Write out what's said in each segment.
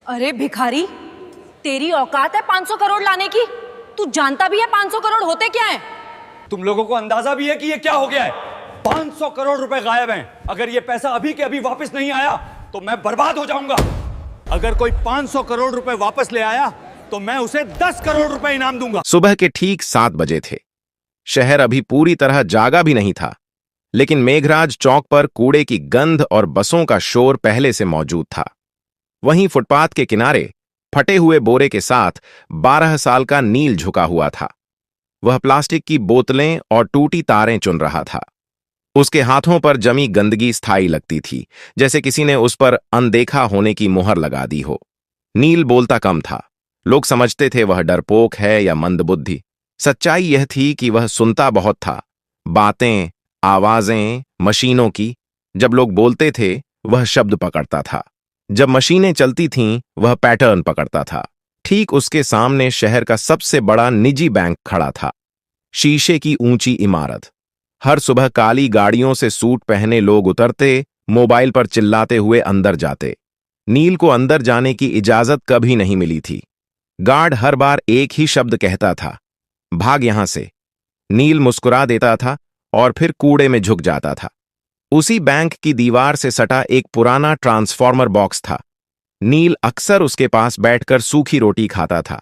अरे भिखारी, तेरी औकात है 500 करोड़ लाने की? तू जानता भी है 500 करोड़ होते क्या है? तुम लोगों को अंदाजा भी है कि ये क्या हो गया है? 500 करोड़ रुपए गायब हैं। अगर ये पैसा अभी के अभी वापस नहीं आया तो मैं बर्बाद हो जाऊंगा। अगर कोई 500 करोड़ रुपए वापस ले आया तो मैं उसे 10 करोड़ रुपए इनाम दूंगा। सुबह के ठीक 7 बजे थे। शहर अभी पूरी तरह जागा भी नहीं था, लेकिन मेघराज चौक पर कूड़े की गंध और बसों का शोर पहले से मौजूद था। वहीं फुटपाथ के किनारे फटे हुए बोरे के साथ 12 साल का नील झुका हुआ था। वह प्लास्टिक की बोतलें और टूटी तारें चुन रहा था। उसके हाथों पर जमी गंदगी स्थायी लगती थी, जैसे किसी ने उस पर अनदेखा होने की मुहर लगा दी हो। नील बोलता कम था। लोग समझते थे वह डरपोक है या मंदबुद्धि। सच्चाई यह थी कि वह सुनता बहुत था। बातें, आवाजें, मशीनों की। जब लोग बोलते थे वह शब्द पकड़ता था। जब मशीनें चलती थीं वह पैटर्न पकड़ता था। ठीक उसके सामने शहर का सबसे बड़ा निजी बैंक खड़ा था। शीशे की ऊंची इमारत। हर सुबह काली गाड़ियों से सूट पहने लोग उतरते, मोबाइल पर चिल्लाते हुए अंदर जाते। नील को अंदर जाने की इजाजत कभी नहीं मिली थी। गार्ड हर बार एक ही शब्द कहता था, भाग यहां से। नील मुस्कुरा देता था और फिर कूड़े में झुक जाता था। उसी बैंक की दीवार से सटा एक पुराना ट्रांसफॉर्मर बॉक्स था। नील अक्सर उसके पास बैठकर सूखी रोटी खाता था।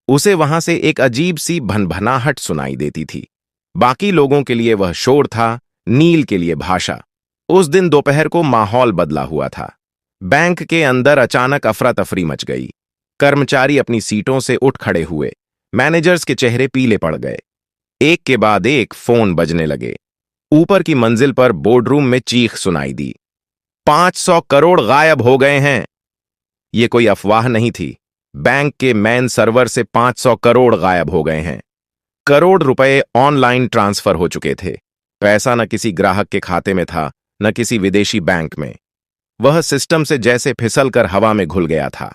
उसे वहां से एक अजीब सी भनभनाहट सुनाई देती थी। बाकी लोगों के लिए वह शोर था, नील के लिए भाषा। उस दिन दोपहर को माहौल बदला हुआ था। बैंक के अंदर अचानक अफरा तफरी मच गई। कर्मचारी अपनी सीटों से उठ खड़े हुए। मैनेजर्स के चेहरे पीले पड़ गए। एक के बाद एक फोन बजने लगे। ऊपर की मंजिल पर बोर्डरूम में चीख सुनाई दी, 500 करोड़ गायब हो गए हैं। यह कोई अफवाह नहीं थी। बैंक के मेन सर्वर से 500 करोड़ गायब हो गए हैं। करोड़ रुपए ऑनलाइन ट्रांसफर हो चुके थे। पैसा न किसी ग्राहक के खाते में था, न किसी विदेशी बैंक में। वह सिस्टम से जैसे फिसलकर हवा में घुल गया था।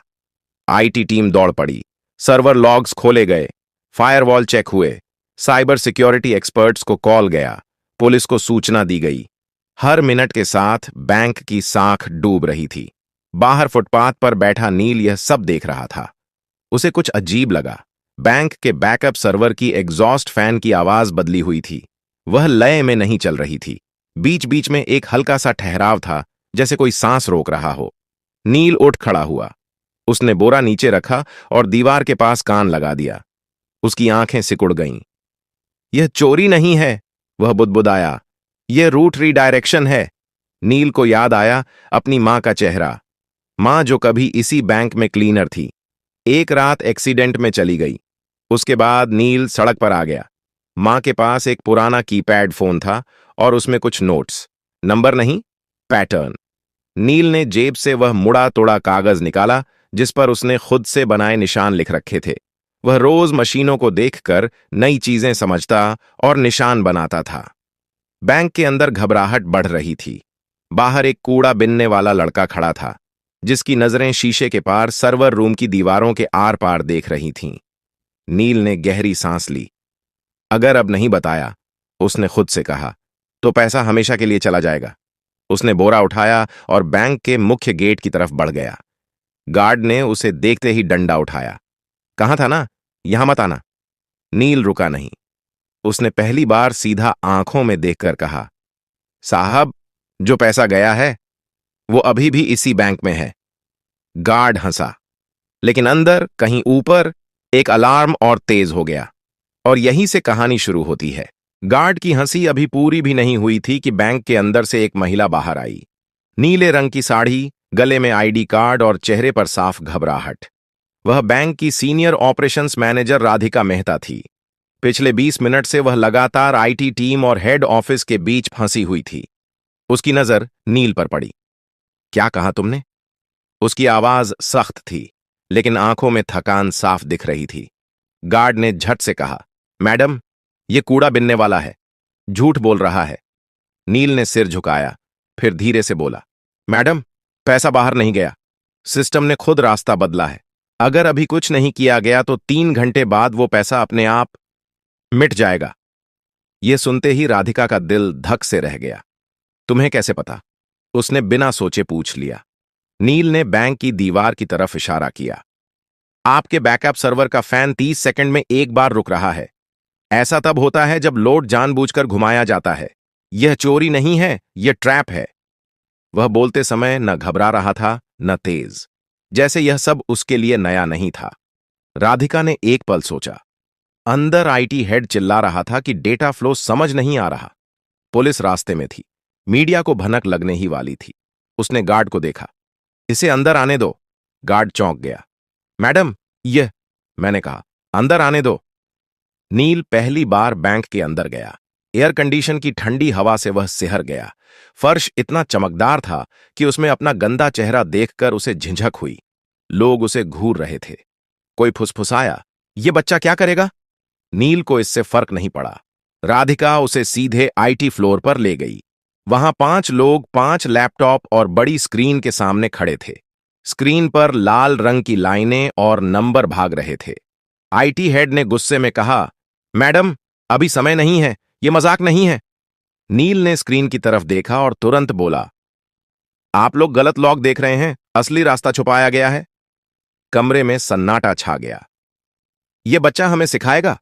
आईटी टीम दौड़ पड़ी। सर्वर लॉग्स खोले गए, फायरवॉल चेक हुए, साइबर सिक्योरिटी एक्सपर्ट्स को कॉल गया, पुलिस को सूचना दी गई। हर मिनट के साथ बैंक की साख डूब रही थी। बाहर फुटपाथ पर बैठा नील यह सब देख रहा था। उसे कुछ अजीब लगा। बैंक के बैकअप सर्वर की एग्जॉस्ट फैन की आवाज बदली हुई थी। वह लय में नहीं चल रही थी। बीच बीच में एक हल्का सा ठहराव था, जैसे कोई सांस रोक रहा हो। नील उठ खड़ा हुआ। उसने बोरा नीचे रखा और दीवार के पास कान लगा दिया। उसकी आंखें सिकुड़ गईं। यह चोरी नहीं है, वह बुदबुदाया। यह रूट रीडायरेक्शन है। नील को याद आया अपनी मां का चेहरा। मां जो कभी इसी बैंक में क्लीनर थी। एक रात एक्सीडेंट में चली गई। उसके बाद नील सड़क पर आ गया। मां के पास एक पुराना कीपैड फोन था और उसमें कुछ नोट्स। नंबर नहीं, पैटर्न। नील ने जेब से वह मुड़ा तोड़ा कागज निकाला जिस पर उसने खुद से बनाए निशान लिख रखे थे। वह रोज मशीनों को देखकर नई चीजें समझता और निशान बनाता था। बैंक के अंदर घबराहट बढ़ रही थी। बाहर एक कूड़ा बिनने वाला लड़का खड़ा था, जिसकी नजरें शीशे के पार सर्वर रूम की दीवारों के आर पार देख रही थीं। नील ने गहरी सांस ली। अगर अब नहीं बताया, उसने खुद से कहा, तो पैसा हमेशा के लिए चला जाएगा। उसने बोरा उठाया और बैंक के मुख्य गेट की तरफ बढ़ गया। गार्ड ने उसे देखते ही डंडा उठाया। कहा था ना, यहां मत आना। नील रुका नहीं। उसने पहली बार सीधा आंखों में देखकर कहा, साहब, जो पैसा गया है वो अभी भी इसी बैंक में है। गार्ड हंसा, लेकिन अंदर कहीं ऊपर एक अलार्म और तेज हो गया। और यहीं से कहानी शुरू होती है। गार्ड की हंसी अभी पूरी भी नहीं हुई थी कि बैंक के अंदर से एक महिला बाहर आई। नीले रंग की साड़ी, गले में आईडी कार्ड और चेहरे पर साफ घबराहट। वह बैंक की senior operations manager Radhika Mehta थी। पिछले 20 मिनट से वह लगातार आईटी टीम और हेड ऑफिस के बीच फंसी हुई थी। उसकी नजर नील पर पड़ी। क्या कहा तुमने? उसकी आवाज सख्त थी, लेकिन आंखों में थकान साफ दिख रही थी। गार्ड ने झट से कहा, मैडम, यह कूड़ा बिनने वाला है, झूठ बोल रहा है। नील ने सिर झुकाया, फिर धीरे से बोला, मैडम, पैसा बाहर नहीं गया। सिस्टम ने खुद रास्ता बदला है। अगर अभी कुछ नहीं किया गया तो 3 घंटे बाद वो पैसा अपने आप मिट जाएगा। यह सुनते ही राधिका का दिल धक से रह गया। तुम्हें कैसे पता? उसने बिना सोचे पूछ लिया। नील ने बैंक की दीवार की तरफ इशारा किया। आपके बैकअप सर्वर का फैन 30 सेकंड में एक बार रुक रहा है। ऐसा तब होता है जब लोड जानबूझकर घुमाया जाता है। यह चोरी नहीं है, यह ट्रैप है। वह बोलते समय न घबरा रहा था न तेज, जैसे यह सब उसके लिए नया नहीं था। राधिका ने एक पल सोचा। अंदर आईटी हेड चिल्ला रहा था कि डेटा फ्लो समझ नहीं आ रहा। पुलिस रास्ते में थी, मीडिया को भनक लगने ही वाली थी। उसने गार्ड को देखा। इसे अंदर आने दो। गार्ड चौंक गया। मैडम, यह, मैंने कहा, अंदर आने दो। नील पहली बार बैंक के अंदर गया। एयर कंडीशन की ठंडी हवा से वह सिहर गया। फर्श इतना चमकदार था कि उसमें अपना गंदा चेहरा देखकर उसे झिझक हुई। लोग उसे घूर रहे थे। कोई फुसफुसाया, ये बच्चा क्या करेगा? नील को इससे फर्क नहीं पड़ा। राधिका उसे सीधे आईटी फ्लोर पर ले गई। वहां 5 लोग 5 लैपटॉप और बड़ी स्क्रीन के सामने खड़े थे। स्क्रीन पर लाल रंग की लाइनें और नंबर भाग रहे थे। आईटी हेड ने गुस्से में कहा, मैडम, अभी समय नहीं है, यह मजाक नहीं है। नील ने स्क्रीन की तरफ देखा और तुरंत बोला, आप लोग गलत लॉक देख रहे हैं, असली रास्ता छुपाया गया है। कमरे में सन्नाटा छा गया। यह बच्चा हमें सिखाएगा?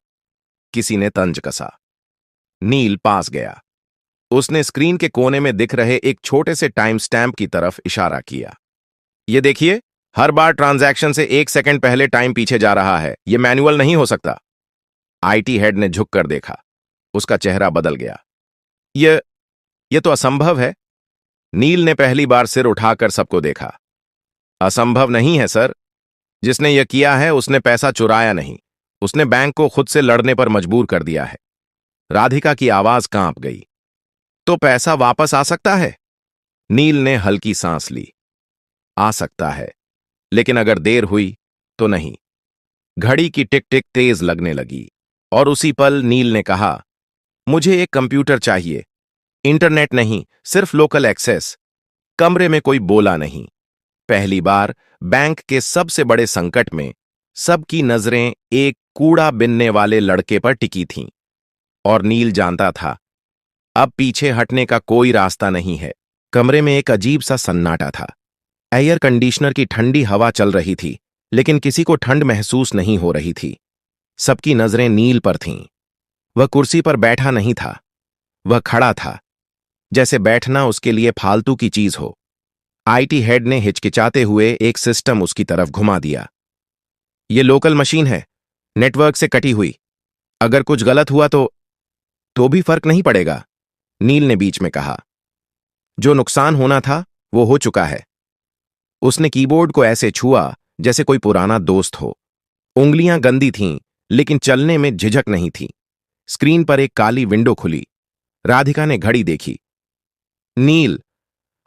किसी ने तंज कसा। नील पास गया। उसने स्क्रीन के कोने में दिख रहे एक छोटे से टाइम स्टैम्प की तरफ इशारा किया। यह देखिए, हर बार ट्रांजैक्शन से 1 सेकंड पहले टाइम पीछे जा रहा है। यह मैनुअल नहीं हो सकता। आईटी हेड ने झुककर देखा। उसका चेहरा बदल गया। यह तो असंभव है। नील ने पहली बार सिर उठाकर सबको देखा। असंभव नहीं है सर। जिसने यह किया है उसने पैसा चुराया नहीं, उसने बैंक को खुद से लड़ने पर मजबूर कर दिया है। राधिका की आवाज कांप गई। तो पैसा वापस आ सकता है? नील ने हल्की सांस ली। आ सकता है, लेकिन अगर देर हुई तो नहीं। घड़ी की टिक टिक तेज लगने लगी और उसी पल नील ने कहा, मुझे एक कंप्यूटर चाहिए। इंटरनेट नहीं, सिर्फ लोकल एक्सेस। कमरे में कोई बोला नहीं। पहली बार बैंक के सबसे बड़े संकट में सबकी नजरें एक कूड़ा बिनने वाले लड़के पर टिकी थीं। और नील जानता था, अब पीछे हटने का कोई रास्ता नहीं है। कमरे में एक अजीब सा सन्नाटा था। एयर कंडीशनर की ठंडी हवा चल रही थी, लेकिन किसी को ठंड महसूस नहीं हो रही थी। सबकी नजरें नील पर थीं। वह कुर्सी पर बैठा नहीं था, वह खड़ा था, जैसे बैठना उसके लिए फालतू की चीज हो। आईटी हेड ने हिचकिचाते हुए एक सिस्टम उसकी तरफ घुमा दिया। यह लोकल मशीन है, नेटवर्क से कटी हुई। अगर कुछ गलत हुआ तो भी फर्क नहीं पड़ेगा, नील ने बीच में कहा। जो नुकसान होना था वो हो चुका है। उसने कीबोर्ड को ऐसे छुआ जैसे कोई पुराना दोस्त हो। उंगलियां गंदी थीं, लेकिन चलने में झिझक नहीं थी। स्क्रीन पर एक काली विंडो खुली। राधिका ने घड़ी देखी। नील,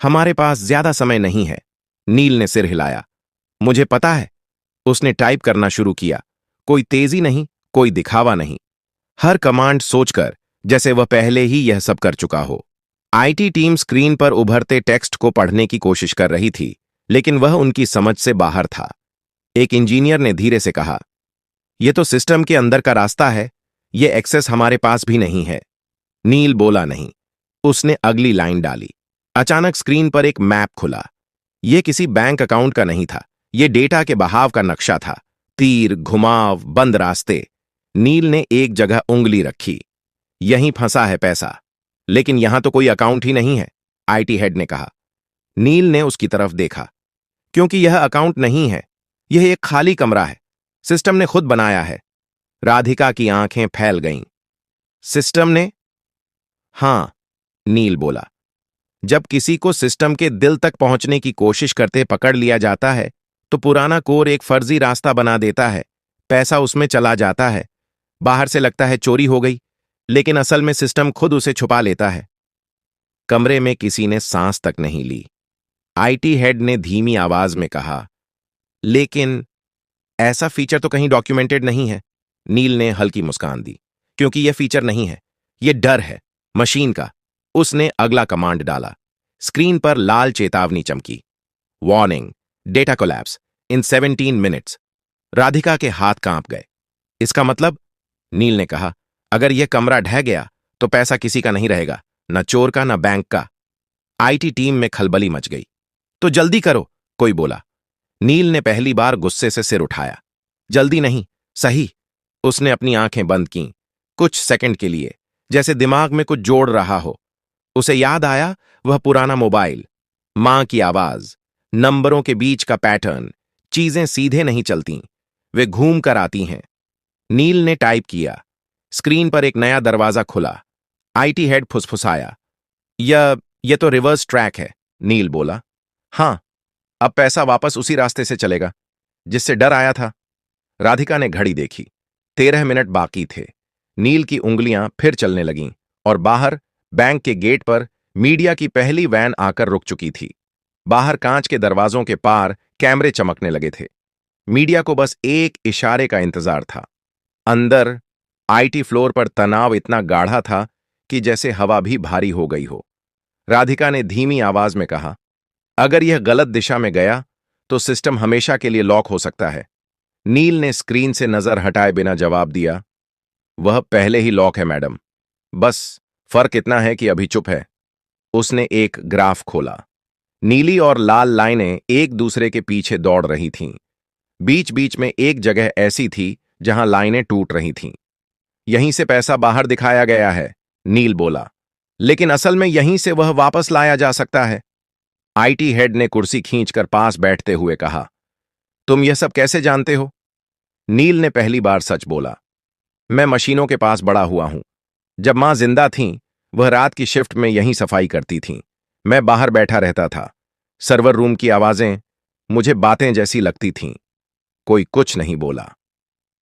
हमारे पास ज्यादा समय नहीं है। नील ने सिर हिलाया। मुझे पता है। उसने टाइप करना शुरू किया। कोई तेजी नहीं, कोई दिखावा नहीं। हर कमांड सोचकर, जैसे वह पहले ही यह सब कर चुका हो। आईटी टीम स्क्रीन पर उभरते टेक्स्ट को पढ़ने की कोशिश कर रही थी, लेकिन वह उनकी समझ से बाहर था। एक इंजीनियर ने धीरे से कहा, यह तो सिस्टम के अंदर का रास्ता है, यह एक्सेस हमारे पास भी नहीं है। नील बोला नहीं। उसने अगली लाइन डाली। अचानक स्क्रीन पर एक मैप खुला। यह किसी बैंक अकाउंट का नहीं था, यह डेटा के बहाव का नक्शा था। तीर, घुमाव, बंद रास्ते। नील ने एक जगह उंगली रखी। यहीं फंसा है पैसा। लेकिन यहां तो कोई अकाउंट ही नहीं है, आईटी हेड ने कहा। नील ने उसकी तरफ देखा। क्योंकि यह अकाउंट नहीं है, यह एक खाली कमरा है। सिस्टम ने खुद बनाया है। राधिका की आंखें फैल गईं। सिस्टम ने? हां, नील बोला। जब किसी को सिस्टम के दिल तक पहुंचने की कोशिश करते पकड़ लिया जाता है, तो पुराना कोर एक फर्जी रास्ता बना देता है। पैसा उसमें चला जाता है। बाहर से लगता है चोरी हो गई, लेकिन असल में सिस्टम खुद उसे छुपा लेता है। कमरे में किसी ने सांस तक नहीं ली। आईटी हेड ने धीमी आवाज में कहा, लेकिन ऐसा फीचर तो कहीं डॉक्यूमेंटेड नहीं है। नील ने हल्की मुस्कान दी। क्योंकि यह फीचर नहीं है, यह डर है मशीन का। उसने अगला कमांड डाला। स्क्रीन पर लाल चेतावनी चमकी। वार्निंग, डेटा कोलैप्स इन 17 मिनट्स। राधिका के हाथ कांप गए। इसका मतलब? नील ने कहा, अगर यह कमरा ढह गया तो पैसा किसी का नहीं रहेगा, न चोर का न बैंक का। आईटी टीम में खलबली मच गई। तो जल्दी करो, कोई बोला। नील ने पहली बार गुस्से से सिर उठाया। जल्दी नहीं, सही। उसने अपनी आंखें बंद कीं, कुछ सेकंड के लिए, जैसे दिमाग में कुछ जोड़ रहा हो। उसे याद आया वह पुराना मोबाइल, मां की आवाज, नंबरों के बीच का पैटर्न। चीजें सीधे नहीं चलती, वे घूम कर आती हैं। नील ने टाइप किया। स्क्रीन पर एक नया दरवाजा खुला। आईटी हेड फुसफुसाया। यह तो रिवर्स ट्रैक है, नील बोला। हां, अब पैसा वापस उसी रास्ते से चलेगा जिससे डर आया था। राधिका ने घड़ी देखी। 13 मिनट बाकी थे। नील की उंगलियां फिर चलने लगीं और बाहर बैंक के गेट पर मीडिया की पहली वैन आकर रुक चुकी थी। बाहर कांच के दरवाजों के पार कैमरे चमकने लगे थे। मीडिया को बस एक इशारे का इंतजार था। अंदर आईटी फ्लोर पर तनाव इतना गाढ़ा था कि जैसे हवा भी भारी हो गई हो। राधिका ने धीमी आवाज में कहा, अगर यह गलत दिशा में गया तो सिस्टम हमेशा के लिए लॉक हो सकता है। नील ने स्क्रीन से नजर हटाए बिना जवाब दिया, वह पहले ही लॉक है मैडम, बस फर्क इतना है कि अभी चुप है। उसने एक ग्राफ खोला। नीली और लाल लाइनें एक दूसरे के पीछे दौड़ रही थीं। बीच बीच में एक जगह ऐसी थी जहां लाइनें टूट रही थीं। यहीं से पैसा बाहर दिखाया गया है, नील बोला, लेकिन असल में यहीं से वह वापस लाया जा सकता है। आईटी हेड ने कुर्सी खींचकर पास बैठते हुए कहा, तुम यह सब कैसे जानते हो? नील ने पहली बार सच बोला, मैं मशीनों के पास बड़ा हुआ हूं। जब मां जिंदा थीं, वह रात की शिफ्ट में यहीं सफाई करती थीं। मैं बाहर बैठा रहता था। सर्वर रूम की आवाजें मुझे बातें जैसी लगती थीं। कोई कुछ नहीं बोला।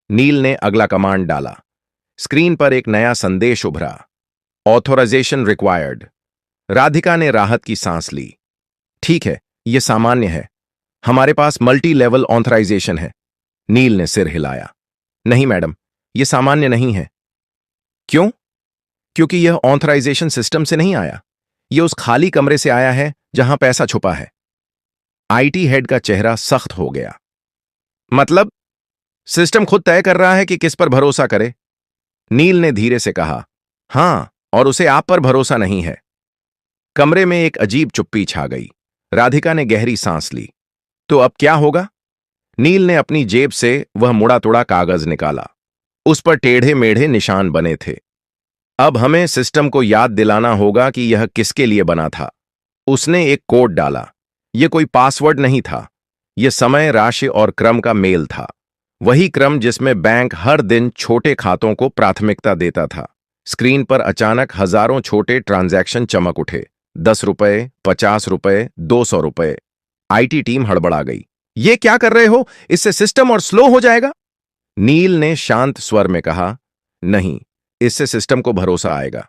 नील ने अगला कमांड डाला। स्क्रीन पर एक नया संदेश उभरा, ऑथोराइजेशन रिक्वायर्ड। राधिका ने राहत की सांस ली। ठीक है, यह सामान्य है, हमारे पास मल्टी लेवल ऑथराइजेशन है। नील ने सिर हिलाया। नहीं मैडम, यह सामान्य नहीं है। क्यों? क्योंकि यह ऑथराइजेशन सिस्टम से नहीं आया, यह उस खाली कमरे से आया है जहां पैसा छुपा है। आईटी हेड का चेहरा सख्त हो गया। मतलब सिस्टम खुद तय कर रहा है कि किस पर भरोसा करे? नील ने धीरे से कहा, हां, और उसे आप पर भरोसा नहीं है। कमरे में एक अजीब चुप्पी छा गई। राधिका ने गहरी सांस ली। तो अब क्या होगा? नील ने अपनी जेब से वह मुड़ा तुड़ा कागज निकाला। उस पर टेढ़े मेढ़े निशान बने थे। अब हमें सिस्टम को याद दिलाना होगा कि यह किसके लिए बना था। उसने एक कोड डाला। यह कोई पासवर्ड नहीं था, यह समय, राशि और क्रम का मेल था। वही क्रम जिसमें बैंक हर दिन छोटे खातों को प्राथमिकता देता था। स्क्रीन पर अचानक हजारों छोटे ट्रांजैक्शन चमक उठे। 10 रुपए, 50 रुपए, 200 रुपए। आईटी टीम हड़बड़ा गई। ये क्या कर रहे हो? इससे सिस्टम और स्लो हो जाएगा। नील ने शांत स्वर में कहा, नहीं, इससे सिस्टम को भरोसा आएगा।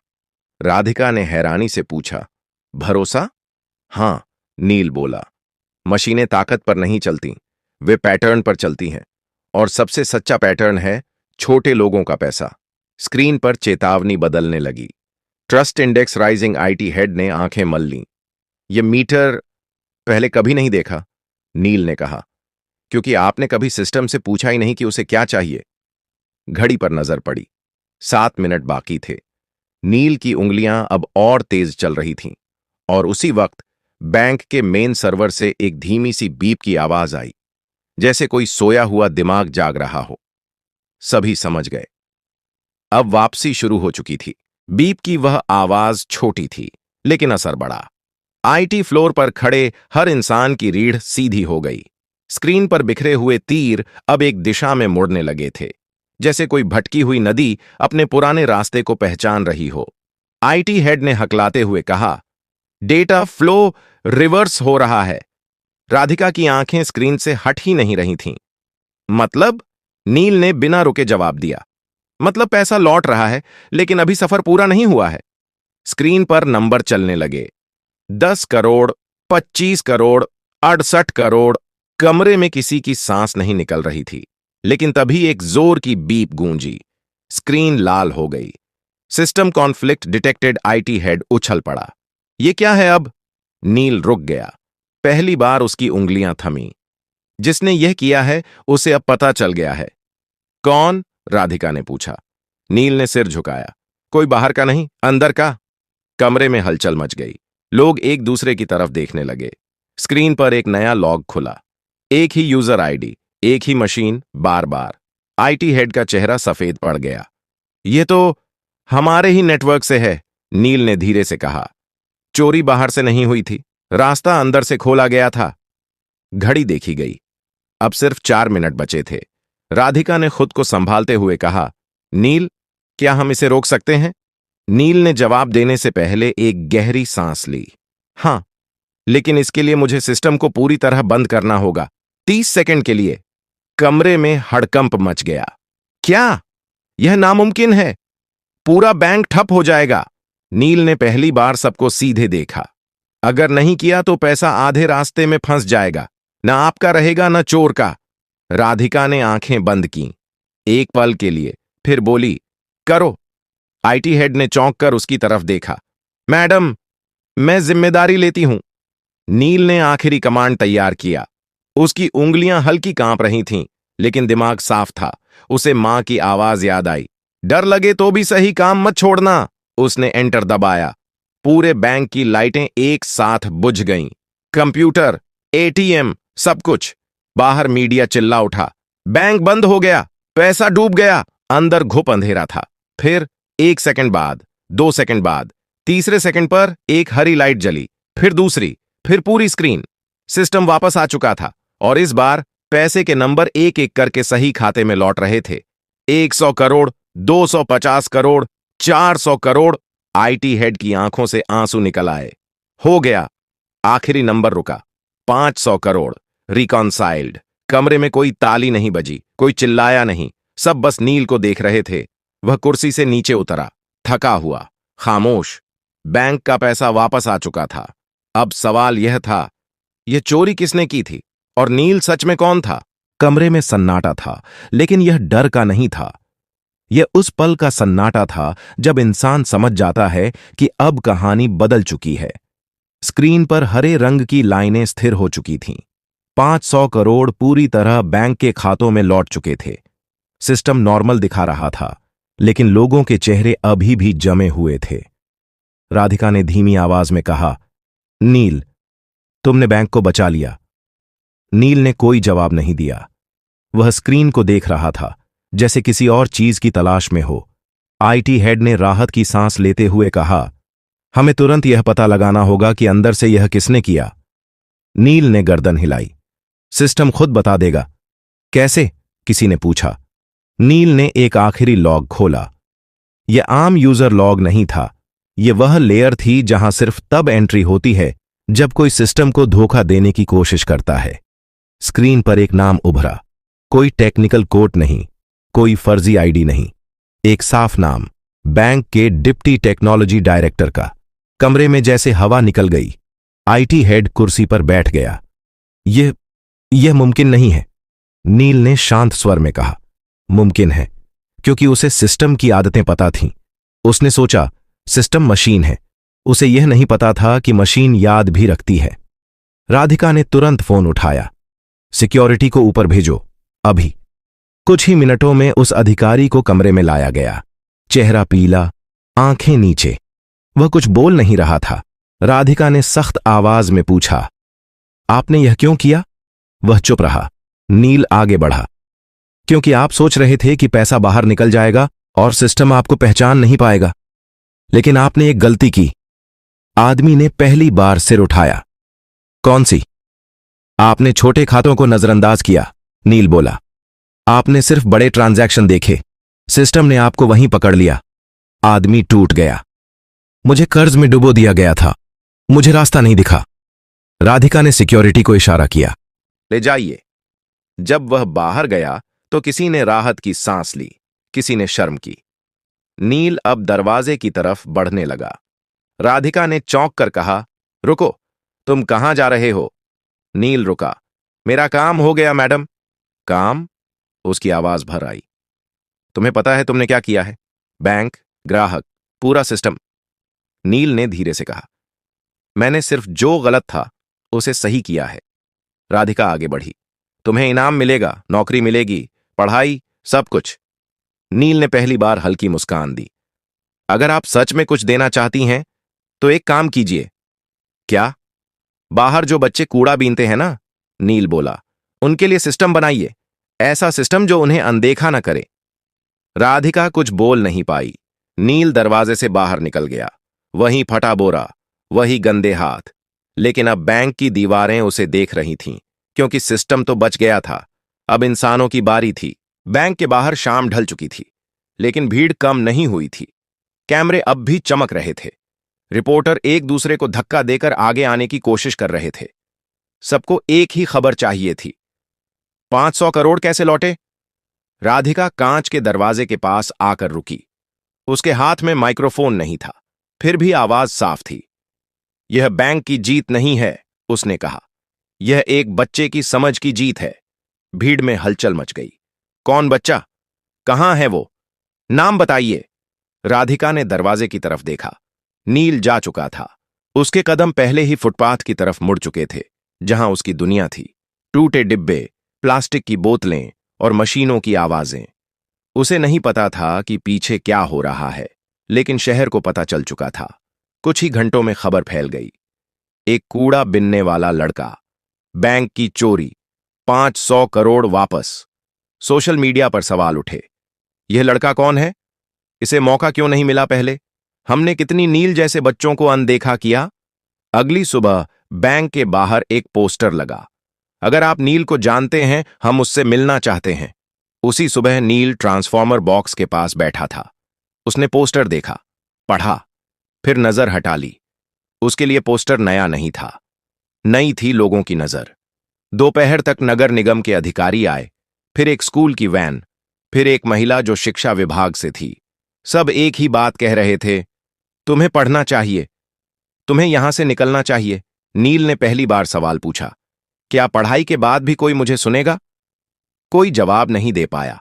राधिका ने हैरानी से पूछा, भरोसा? हां, नील बोला, मशीनें ताकत पर नहीं चलती, वे पैटर्न पर चलती हैं, और सबसे सच्चा पैटर्न है छोटे लोगों का पैसा। स्क्रीन पर चेतावनी बदलने लगी। Trust index rising. IT head ने आंखें मल लीं। यह मीटर पहले कभी नहीं देखा, नील ने कहा, क्योंकि आपने कभी सिस्टम से पूछा ही नहीं कि उसे क्या चाहिए। घड़ी पर नजर पड़ी। 7 मिनट बाकी थे। नील की उंगलियां अब और तेज चल रही थीं, और उसी वक्त बैंक के मेन सर्वर से एक धीमी सी बीप की आवाज आई, जैसे कोई सोया हुआ दिमाग जाग रहा हो। सभी समझ गए, अब वापसी शुरू हो चुकी थी। बीप की वह आवाज छोटी थी, लेकिन असर बड़ा। आईटी फ्लोर पर खड़े हर इंसान की रीढ़ सीधी हो गई। स्क्रीन पर बिखरे हुए तीर अब एक दिशा में मुड़ने लगे थे, जैसे कोई भटकी हुई नदी अपने पुराने रास्ते को पहचान रही हो। आईटी हेड ने हकलाते हुए कहा, डेटा फ्लो रिवर्स हो रहा है। राधिका की आंखें स्क्रीन से हट ही नहीं रही थीं। मतलब? नील ने बिना रुके जवाब दिया, मतलब पैसा लौट रहा है, लेकिन अभी सफर पूरा नहीं हुआ है। स्क्रीन पर नंबर चलने लगे। 10 करोड़, 25 करोड़, 68 करोड़। कमरे में किसी की सांस नहीं निकल रही थी, लेकिन तभी एक जोर की बीप गूंजी। स्क्रीन लाल हो गई। System conflict detected. IT head उछल पड़ा। ये क्या है अब? नील रुक गया। पहली बार उसकी उंगलियां थमी। जिसने यह किया है उसे अब पता चल गया है। कौन? राधिका ने पूछा। नील ने सिर झुकाया। कोई बाहर का नहीं, अंदर का। कमरे में हलचल मच गई। लोग एक दूसरे की तरफ देखने लगे। स्क्रीन पर एक नया लॉग खुला। एक ही यूजर आईडी, एक ही मशीन, बार बार। आईटी हेड का चेहरा सफेद पड़ गया। ये तो हमारे ही नेटवर्क से है, नील ने धीरे से कहा। चोरी बाहर से नहीं हुई थी, रास्ता अंदर से खोला गया था। घड़ी देखी गई। अब सिर्फ 4 मिनट बचे थे। राधिका ने खुद को संभालते हुए कहा, नील, क्या हम इसे रोक सकते हैं? नील ने जवाब देने से पहले एक गहरी सांस ली। हां, लेकिन इसके लिए मुझे सिस्टम को पूरी तरह बंद करना होगा, 30 सेकंड के लिए। कमरे में हड़कंप मच गया। क्या? यह नामुमकिन है। पूरा बैंक ठप हो जाएगा। नील ने पहली बार सबको सीधे देखा। अगर नहीं किया तो पैसा आधे रास्ते में फंस जाएगा, न आपका रहेगा न चोर का। राधिका ने आंखें बंद कीं, एक पल के लिए, फिर बोली, करो। आईटी हेड ने चौंक कर उसकी तरफ देखा। मैडम, मैं जिम्मेदारी लेती हूं। नील ने आखिरी कमांड तैयार किया। उसकी उंगलियां हल्की कांप रही थीं, लेकिन दिमाग साफ था। उसे मां की आवाज याद आई, डर लगे तो भी सही काम मत छोड़ना। उसने एंटर दबाया। पूरे बैंक की लाइटें एक साथ बुझ गईं। कंप्यूटर, एटीएम, सब कुछ। बाहर मीडिया चिल्ला उठा, बैंक बंद हो गया, पैसा डूब गया। अंदर घुप अंधेरा था। फिर 1 सेकंड बाद, 2 सेकंड बाद, तीसरे सेकंड पर एक हरी लाइट जली, फिर दूसरी, फिर पूरी स्क्रीन। सिस्टम वापस आ चुका था और इस बार पैसे के नंबर एक एक करके सही खाते में लौट रहे थे। 100 करोड़, 250 करोड़, 400 करोड़। आईटी हेड की आंखों से आंसू निकल आए। हो गया। आखिरी नंबर रुका, 500 करोड़। रिकॉन्साइल्ड। कमरे में कोई ताली नहीं बजी, कोई चिल्लाया नहीं। सब बस नील को देख रहे थे। वह कुर्सी से नीचे उतरा, थका हुआ, खामोश। बैंक का पैसा वापस आ चुका था। अब सवाल यह था, यह चोरी किसने की थी और नील सच में कौन था? कमरे में सन्नाटा था, लेकिन यह डर का नहीं था। यह उस पल का सन्नाटा था जब इंसान समझ जाता है कि अब कहानी बदल चुकी है। स्क्रीन पर हरे रंग की लाइनें स्थिर हो चुकी थीं। 500 करोड़ पूरी तरह बैंक के खातों में लौट चुके थे। सिस्टम नॉर्मल दिखा रहा था, लेकिन लोगों के चेहरे अभी भी जमे हुए थे। राधिका ने धीमी आवाज में कहा, नील, तुमने बैंक को बचा लिया। नील ने कोई जवाब नहीं दिया। वह स्क्रीन को देख रहा था, जैसे किसी और चीज की तलाश में हो। आईटी हेड ने राहत की सांस लेते हुए कहा, हमें तुरंत यह पता लगाना होगा कि अंदर से यह किसने किया। नील ने गर्दन हिलाई। सिस्टम खुद बता देगा। कैसे? किसी ने पूछा। नील ने एक आखिरी लॉग खोला। यह आम यूजर लॉग नहीं था। यह वह लेयर थी जहां सिर्फ तब एंट्री होती है जब कोई सिस्टम को धोखा देने की कोशिश करता है। स्क्रीन पर एक नाम उभरा। कोई टेक्निकल कोड नहीं, कोई फर्जी आईडी नहीं, एक साफ नाम, बैंक के डिप्टी टेक्नोलॉजी डायरेक्टर का। कमरे में जैसे हवा निकल गई। आईटी हेड कुर्सी पर बैठ गया। यह मुमकिन नहीं है, नील ने शांत स्वर में कहा। मुमकिन है, क्योंकि उसे सिस्टम की आदतें पता थीं। उसने सोचा, सिस्टम मशीन है। उसे यह नहीं पता था कि मशीन याद भी रखती है। राधिका ने तुरंत फोन उठाया। सिक्योरिटी को ऊपर भेजो, अभी। कुछ ही मिनटों में उस अधिकारी को कमरे में लाया गया। चेहरा पीला, आंखें नीचे। वह कुछ बोल नहीं रहा था। राधिका ने सख्त आवाज में पूछा, आपने यह क्यों किया? वह चुप रहा। नील आगे बढ़ा। क्योंकि आप सोच रहे थे कि पैसा बाहर निकल जाएगा और सिस्टम आपको पहचान नहीं पाएगा। लेकिन आपने एक गलती की। आदमी ने पहली बार सिर उठाया। कौन सी? आपने छोटे खातों को नजरअंदाज किया, नील बोला। आपने सिर्फ बड़े ट्रांजैक्शन देखे। सिस्टम ने आपको वहीं पकड़ लिया। आदमी टूट गया। मुझे कर्ज में डुबो दिया गया था। मुझे रास्ता नहीं दिखा। राधिका ने सिक्योरिटी को इशारा किया, ले जाइए। जब वह बाहर गया तो किसी ने राहत की सांस ली, किसी ने शर्म की। नील अब दरवाजे की तरफ बढ़ने लगा। राधिका ने चौंक कर कहा, रुको, तुम कहां जा रहे हो? नील रुका। मेरा काम हो गया मैडम। काम? उसकी आवाज भर आई। तुम्हें पता है तुमने क्या किया है? बैंक, ग्राहक, पूरा सिस्टम। नील ने धीरे से कहा, मैंने सिर्फ जो गलत था उसे सही किया है। राधिका आगे बढ़ी। तुम्हें इनाम मिलेगा, नौकरी मिलेगी, पढ़ाई, सब कुछ। नील ने पहली बार हल्की मुस्कान दी। अगर आप सच में कुछ देना चाहती हैं तो एक काम कीजिए। क्या? बाहर जो बच्चे कूड़ा बीनते हैं ना, नील बोला, उनके लिए सिस्टम बनाइए, ऐसा सिस्टम जो उन्हें अनदेखा न करे। राधिका कुछ बोल नहीं पाई। नील दरवाजे से बाहर निकल गया। वही फटा बोरा, वही गंदे हाथ। लेकिन अब बैंक की दीवारें उसे देख रही थीं, क्योंकि सिस्टम तो बच गया था। अब इंसानों की बारी थी। बैंक के बाहर शाम ढल चुकी थी, लेकिन भीड़ कम नहीं हुई थी। कैमरे अब भी चमक रहे थे। रिपोर्टर एक दूसरे को धक्का देकर आगे आने की कोशिश कर रहे थे। सबको एक ही खबर चाहिए थी। 500 करोड़ कैसे लौटे? राधिका कांच के दरवाजे के पास आकर रुकी। उसके हाथ में माइक्रोफोन नहीं था, फिर भी आवाज साफ थी। यह बैंक की जीत नहीं है, उसने कहा। यह एक बच्चे की समझ की जीत है। भीड़ में हलचल मच गई। कौन बच्चा? कहां है वो? नाम बताइए। राधिका ने दरवाजे की तरफ देखा। नील जा चुका था। उसके कदम पहले ही फुटपाथ की तरफ मुड़ चुके थे, जहां उसकी दुनिया थी। टूटे डिब्बे, प्लास्टिक की बोतलें और मशीनों की आवाजें। उसे नहीं पता था कि पीछे क्या हो रहा है, लेकिन शहर को पता चल चुका था। कुछ ही घंटों में खबर फैल गई। एक कूड़ा बिनने वाला लड़का, बैंक की चोरी, 500 करोड़ वापस। सोशल मीडिया पर सवाल उठे। यह लड़का कौन है? इसे मौका क्यों नहीं मिला पहले? हमने कितनी नील जैसे बच्चों को अनदेखा किया। अगली सुबह बैंक के बाहर एक पोस्टर लगा। अगर आप नील को जानते हैं, हम उससे मिलना चाहते हैं। उसी सुबह नील ट्रांसफॉर्मर बॉक्स के पास बैठा था। उसने पोस्टर देखा, पढ़ा, फिर नजर हटा ली। उसके लिए पोस्टर नया नहीं था, नई थी लोगों की नजर। दोपहर तक नगर निगम के अधिकारी आए, फिर एक स्कूल की वैन, फिर एक महिला जो शिक्षा विभाग से थी। सब एक ही बात कह रहे थे, तुम्हें पढ़ना चाहिए, तुम्हें यहां से निकलना चाहिए। नील ने पहली बार सवाल पूछा, क्या पढ़ाई के बाद भी कोई मुझे सुनेगा? कोई जवाब नहीं दे पाया।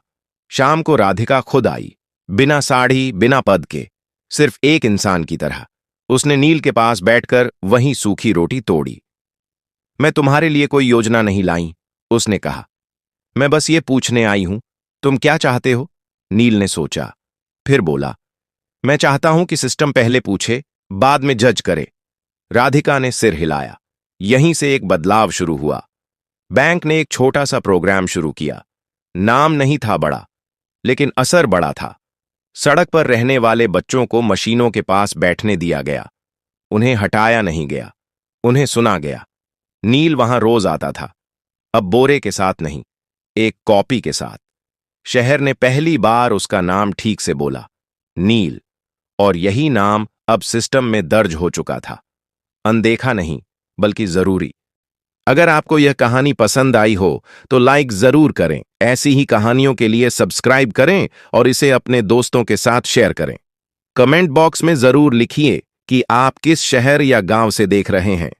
शाम को राधिका खुद आई, बिना साड़ी, बिना पद के, सिर्फ एक इंसान की तरह। उसने नील के पास बैठकर वहीं सूखी रोटी तोड़ी। मैं तुम्हारे लिए कोई योजना नहीं लाई, उसने कहा। मैं बस ये पूछने आई हूं, तुम क्या चाहते हो? नील ने सोचा, फिर बोला, मैं चाहता हूं कि सिस्टम पहले पूछे, बाद में जज करे। राधिका ने सिर हिलाया। यहीं से एक बदलाव शुरू हुआ। बैंक ने एक छोटा सा प्रोग्राम शुरू किया। नाम नहीं था बड़ा, लेकिन असर बड़ा था। सड़क पर रहने वाले बच्चों को मशीनों के पास बैठने दिया गया। उन्हें हटाया नहीं गया, उन्हें सुना गया। नील वहां रोज आता था, अब बोरे के साथ नहीं, एक कॉपी के साथ। शहर ने पहली बार उसका नाम ठीक से बोला, नील। और यही नाम अब सिस्टम में दर्ज हो चुका था। अनदेखा नहीं, बल्कि जरूरी। अगर आपको यह कहानी पसंद आई हो तो लाइक जरूर करें। ऐसी ही कहानियों के लिए सब्सक्राइब करें और इसे अपने दोस्तों के साथ शेयर करें। कमेंट बॉक्स में जरूर लिखिए कि आप किस शहर या गांव से देख रहे हैं।